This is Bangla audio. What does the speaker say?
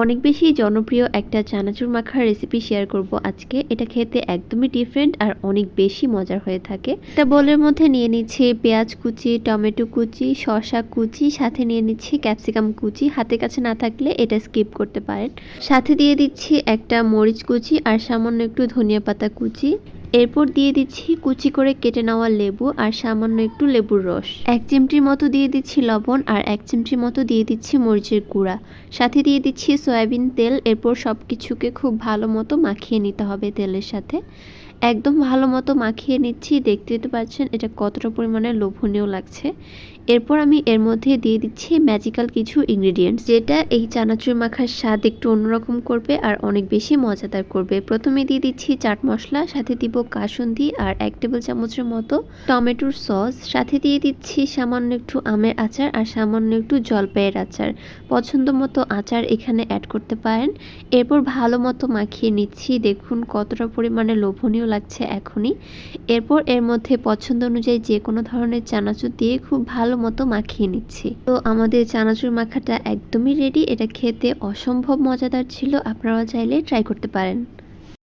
অনেক বেশি জনপ্রিয় একটা চানাচুর মাখার রেসিপি শেয়ার করব আজকে। এটা খেতে একদমই ডিফারেন্ট আর অনেক বেশি মজার হয়ে থাকে। একটা বোলের মধ্যে নিয়ে নিচ্ছি পেঁয়াজ কুচি, টমেটো কুচি, শসা কুচি, সাথে নিয়ে নিচ্ছি ক্যাপসিকাম কুচি। হাতের কাছে না থাকলে এটা স্কিপ করতে পারেন। সাথে দিয়ে দিচ্ছি একটা মরিচ কুচি আর সামান্য একটু ধনিয়া পাতা কুচি। এরপর দিয়ে দিচ্ছি কুচি করে কেটে নেওয়া লেবু আর সামান্য একটু লেবুর রস। 1 চিমটির মতো দিয়ে দিচ্ছি লবণ আর 1 চিমটির মতো দিয়ে দিচ্ছি মরিচের গুঁড়া। সাথে দিয়ে দিচ্ছি সয়াবিন তেল। এরপর সব কিছুকে খুব ভালো মতো মাখিয়ে নিতে হবে তেলের সাথে। একদম ভালো মতো মাখিয়ে নিচ্ছি। দেখতেই তো পাচ্ছেন এটা কতটা পরিমাণে লোভনীয় লাগছে। এরপর আমি এর মধ্যে দিয়ে দিচ্ছি ম্যাজিক্যাল কিছু ইনগ্রিডিয়েন্টস, যেটা এই চানাচুর মাখার স্বাদ একটু অন্যরকম করবে আর অনেক বেশি মজাদার করবে। প্রথমে দিয়ে দিচ্ছি চাট মশলা, সাথে দিব কাসুন্দি আর 1 টেবিল চামচের মতো টমেটোর সস। সাথে দিয়ে দিচ্ছি সামান্য একটু আমের আচার আর সামান্য একটু জলপাইয়ের আচার। পছন্দ মতো আচার এখানে অ্যাড করতে পারেন। এরপর ভালো মতো মাখিয়ে নিচ্ছি। দেখুন কতটা পরিমাণে লোভনীয় লাগছে এখনই। এরপর এর মধ্যে পছন্দ অনুযায়ী যে কোনো ধরনের চানাচুর দিয়ে খুব ভালো মতো মাখিয়ে নিচ্ছি। তো আমাদের চানাচুর মাখাটা একদমই রেডি। এটা খেতে অসম্ভব মজাদার ছিল। আপনারা চাইলে ট্রাই করতে পারেন।